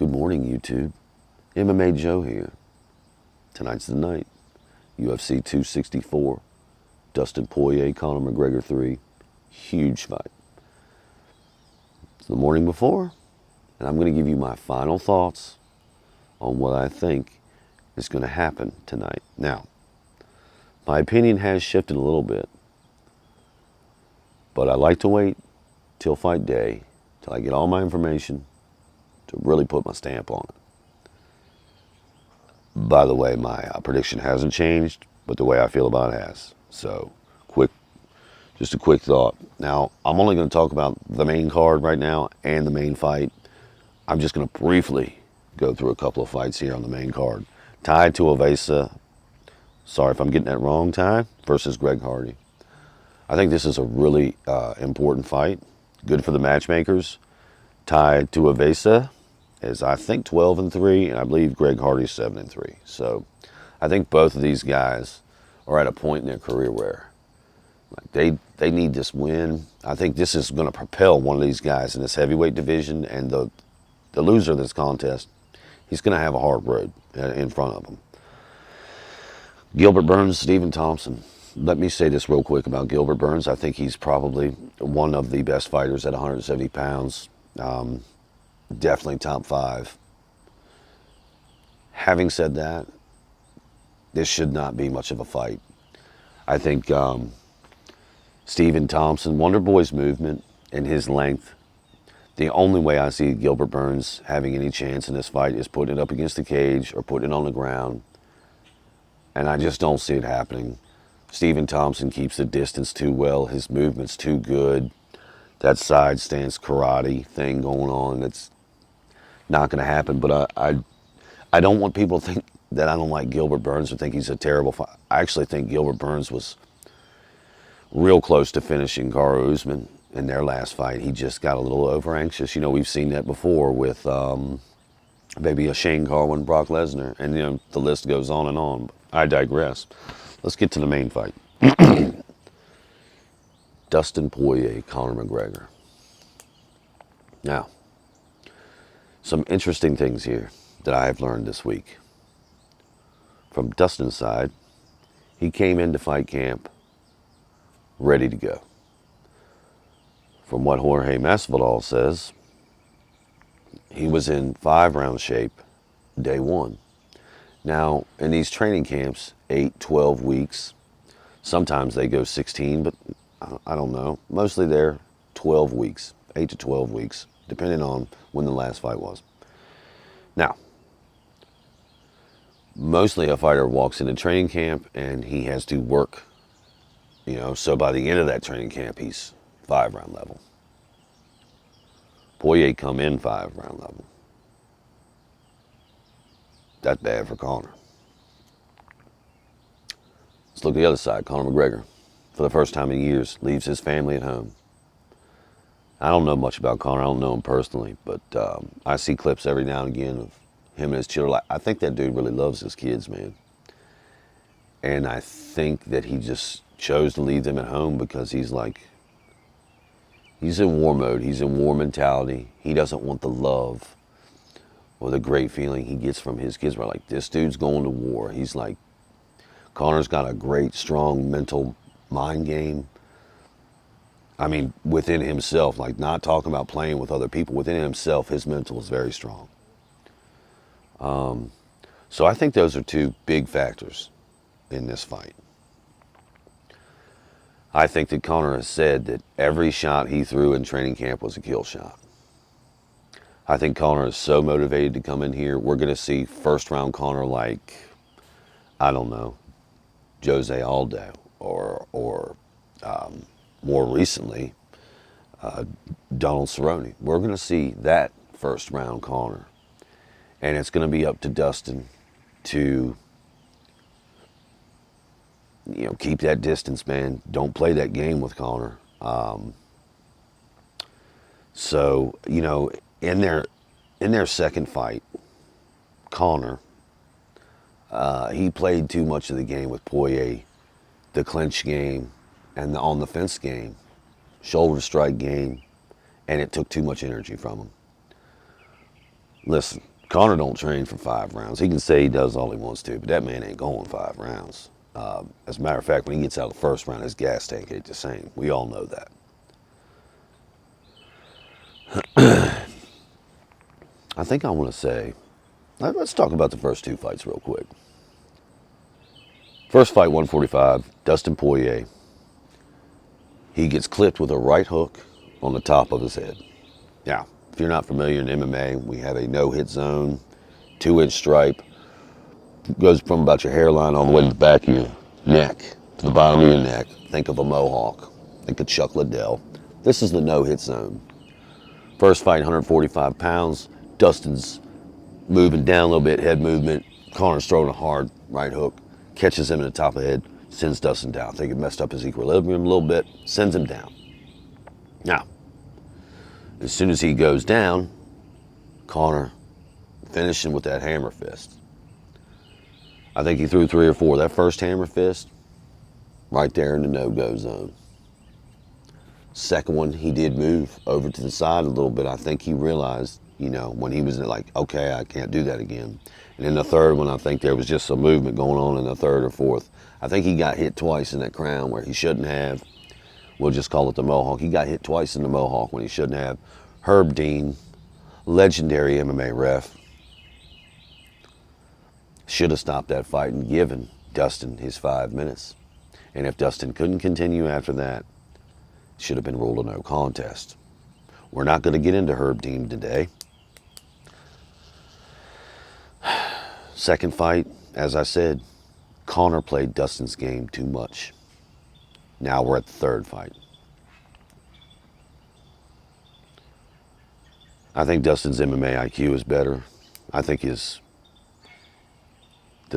Good morning, YouTube. MMA Joe here. Tonight's the night. UFC 264. Dustin Poirier, Conor McGregor 3. Huge fight. It's the morning before, and I'm going to give you my final thoughts on what I think is going to happen tonight. Now, my opinion has shifted a little bit, but I like to wait till fight day, till I get all my information to really put my stamp on it. By the way, my prediction hasn't changed, but the way I feel about it has. So, just a quick thought. Now, I'm only going to talk about the main card right now and the main fight. I'm just going to briefly go through a couple of fights here on the main card. Tai Tuivasa, sorry if I'm getting that wrong, Tai, versus Greg Hardy. I think this is a really important fight. Good for the matchmakers. Tai Tuivasa is, I think, 12-3, and I believe Greg Hardy's 7-3. So I think both of these guys are at a point in their career where they need this win. I think this is going to propel one of these guys in this heavyweight division, and the loser of this contest, he's going to have a hard road in front of him. Gilbert Burns, Stephen Thompson. Let me say this real quick about Gilbert Burns. I think he's probably one of the best fighters at 170 pounds. Definitely top 5. Having said that, this should not be much of a fight. I think Stephen Thompson, Wonder Boy's movement and his length, the only way I see Gilbert Burns having any chance in this fight is putting it up against the cage or putting it on the ground. And I just don't see it happening. Stephen Thompson keeps the distance too well. His movement's too good. That side stance karate thing going on, that's not going to happen. But I don't want people to think that I don't like Gilbert Burns or think he's a terrible fighter. I actually think Gilbert Burns was real close to finishing Karo Usman in their last fight. He just got a little over anxious. You know, we've seen that before with maybe a Shane Carwin, Brock Lesnar, and you know the list goes on and on. I digress. Let's get to the main fight. Dustin Poirier, Conor McGregor. Now, some interesting things here that I have learned this week. From Dustin's side, he came into fight camp ready to go. From what Jorge Masvidal says, he was in 5-round shape day 1. Now, in these training camps, 8, 12 weeks, sometimes they go 16, but I don't know. Mostly they're 12 weeks, 8 to 12 weeks, depending on when the last fight was. Now, mostly a fighter walks into training camp and he has to work, you know, so by the end of that training camp, he's 5-round level. Poirier come in 5-round level. That's bad for Conor. Let's look at the other side. Conor McGregor, for the first time in years, leaves his family at home. I don't know much about Conor. I don't know him personally, but I see clips every now and again of him and his children. I think that dude really loves his kids, man. And I think that he just chose to leave them at home because he's in war mode. He's in war mentality. He doesn't want the love or the great feeling he gets from his kids. We're like, this dude's going to war. He's like, Conor's got a great, strong mental mind game. I mean, within himself, like not talking about playing with other people. Within himself, his mental is very strong. So I think those are two big factors in this fight. I think that Conor has said that every shot he threw in training camp was a kill shot. I think Conor is so motivated to come in here. We're going to see first-round Conor like, I don't know, Jose Aldo or more recently, Donald Cerrone. We're going to see that first-round Conor. And it's going to be up to Dustin to, you know, keep that distance, man. Don't play that game with Conor. So, you know, in their second fight, Conor, he played too much of the game with Poirier, the clinch game and the on the fence game, shoulder strike game, and it took too much energy from him. Listen, Conor don't train for 5 rounds. He can say he does all he wants to, but that man ain't going 5 rounds. As a matter of fact, when he gets out of the first round, his gas tank ain't the same. We all know that. I think I want to say, let's talk about the first 2 fights real quick. First fight, 145, Dustin Poirier. He gets clipped with a right hook on the top of his head. Now, if you're not familiar in MMA, we have a no-hit zone, 2-inch stripe. It goes from about your hairline all the way to the back of your neck, to the bottom of your neck. Think of a mohawk. Think of Chuck Liddell. This is the no-hit zone. First fight, 145 pounds. Dustin's moving down a little bit, head movement. Conor's throwing a hard right hook, catches him in the top of the head, sends Dustin down. I think it messed up his equilibrium a little bit, sends him down. Now, as soon as he goes down, Conor finishing with that hammer fist. I think he threw 3 or 4. That first hammer fist, right there in the no-go zone. Second one, he did move over to the side a little bit. I think he realized, when he was like, okay, I can't do that again. And then the third one, I think there was just some movement going on in the third or fourth. I think he got hit twice in that crown where he shouldn't have. We'll just call it the mohawk. He got hit twice in the mohawk when he shouldn't have. Herb Dean, legendary MMA ref, should have stopped that fight and given Dustin his 5 minutes. And if Dustin couldn't continue after that, it should have been ruled a no contest. We're not going to get into Herb Dean today. Second fight, as I said, Conor played Dustin's game too much. Now we're at the third fight. I think Dustin's MMA IQ is better. I think the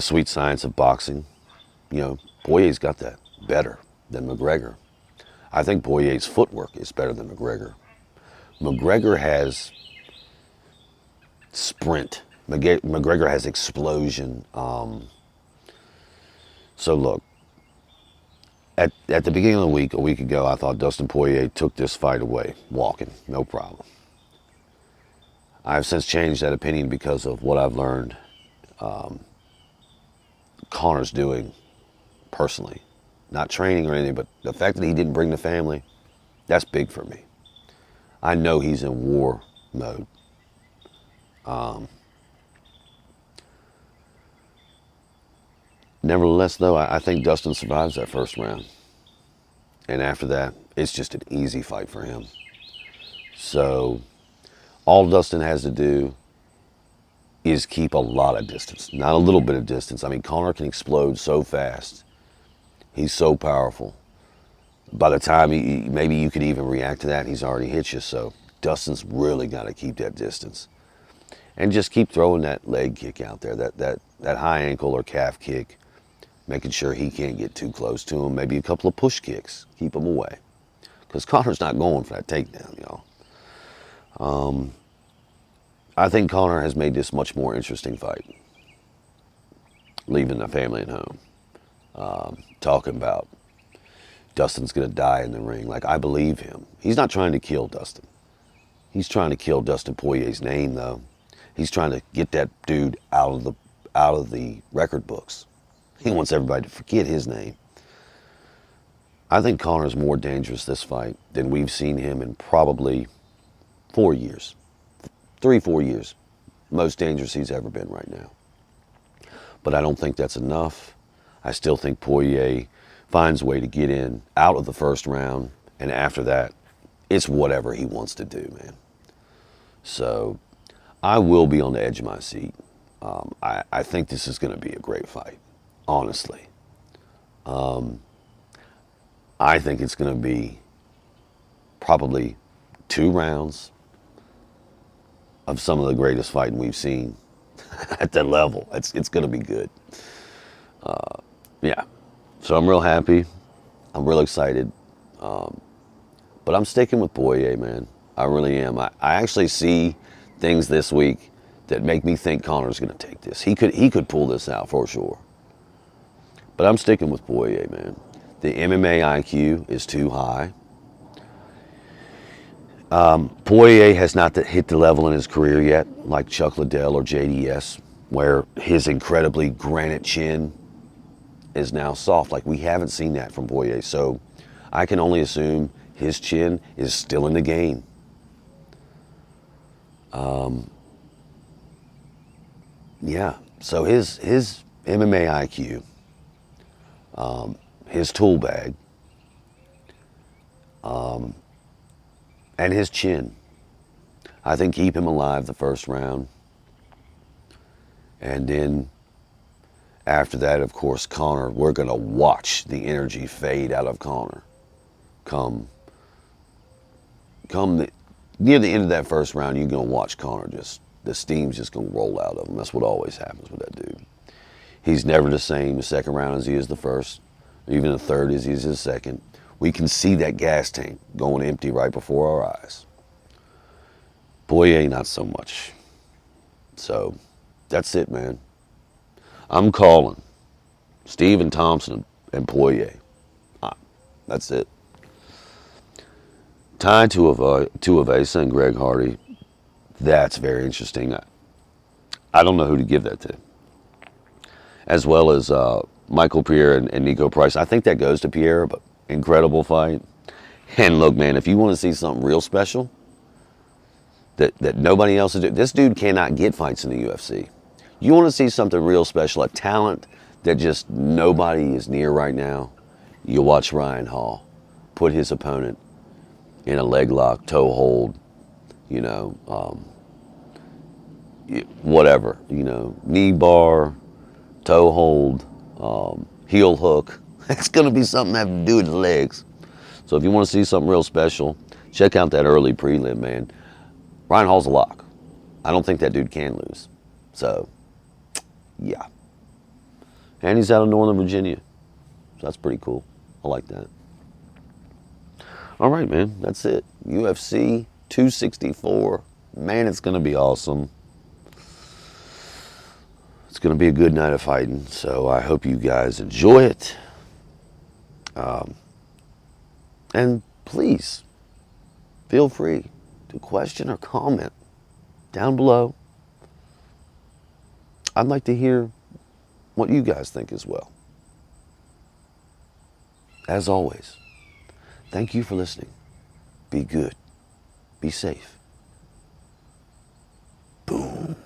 sweet science of boxing, Poirier's got that better than McGregor. I think Poirier's footwork is better than McGregor. McGregor has sprint. McGregor has explosion. So look, at the beginning of the week, a week ago, I thought Dustin Poirier took this fight away, walking, no problem. I've since changed that opinion because of what I've learned Conor's doing personally. Not training or anything, but the fact that he didn't bring the family, that's big for me. I know he's in war mode. Nevertheless, though, I think Dustin survives that first round. And after that, it's just an easy fight for him. So all Dustin has to do is keep a lot of distance, not a little bit of distance. I mean, Conor can explode so fast. He's so powerful. By the time maybe you could even react to that, he's already hit you. So Dustin's really got to keep that distance. And just keep throwing that leg kick out there, that high ankle or calf kick, making sure he can't get too close to him. Maybe a couple of push kicks, keep him away. Because Conor's not going for that takedown, y'all. I think Conor has made this much more interesting fight. Leaving the family at home. Talking about Dustin's going to die in the ring. Like, I believe him. He's not trying to kill Dustin. He's trying to kill Dustin Poirier's name, though. He's trying to get that dude out of the record books. He wants everybody to forget his name. I think Conor's more dangerous this fight than we've seen him in probably 4 years. 3-4 years. Most dangerous he's ever been right now. But I don't think that's enough. I still think Poirier finds a way to get in out of the first round. And after that, it's whatever he wants to do, man. So I will be on the edge of my seat. I think this is going to be a great fight, honestly. I think it's going to be probably 2 rounds of some of the greatest fighting we've seen at that level. It's going to be good. Yeah. So I'm real happy. I'm real excited. But I'm sticking with Poirier, man. I really am. I actually see things this week that make me think Conor's going to take this. He could pull this out for sure. But I'm sticking with Poirier, man. The MMA IQ is too high. Poirier has not hit the level in his career yet, like Chuck Liddell or JDS, where his incredibly granite chin is now soft. Like, we haven't seen that from Poirier. So I can only assume his chin is still in the game. Yeah. So his MMA IQ, his tool bag, and his chin, I think keep him alive the first round. And then after that, of course, Conor, we're going to watch the energy fade out of Conor. Come near the end of that first round, you're going to watch Conor the steam's just going to roll out of him. That's what always happens with that dude. He's never the same the second round as he is the first, or even the third as he is the second. We can see that gas tank going empty right before our eyes. Poirier, not so much. So that's it, man. I'm calling Stephen Thompson and Poirier. That's it. Tai Tuivasa and Greg Hardy. That's very interesting. I don't know who to give that to. As well as Michael Pierre and Nico Price. I think that goes to Pierre, but incredible fight. And look, man, if you want to see something real special that nobody else is doing, this dude cannot get fights in the UFC. You want to see something real special, a talent that just nobody is near right now, you watch Ryan Hall put his opponent in a leg lock, toe hold, whatever, knee bar, toe hold, heel hook. It's going to be something having to do with the legs. So if you want to see something real special, check out that early prelim, man. Ryan Hall's a lock. I don't think that dude can lose. So, yeah. And he's out of Northern Virginia. So that's pretty cool. I like that. All right, man. That's it. UFC 264. Man, it's going to be awesome. It's going to be a good night of fighting. So I hope you guys enjoy it. And please, feel free to question or comment down below. I'd like to hear what you guys think as well. As always, thank you for listening. Be good. Be safe. Boom.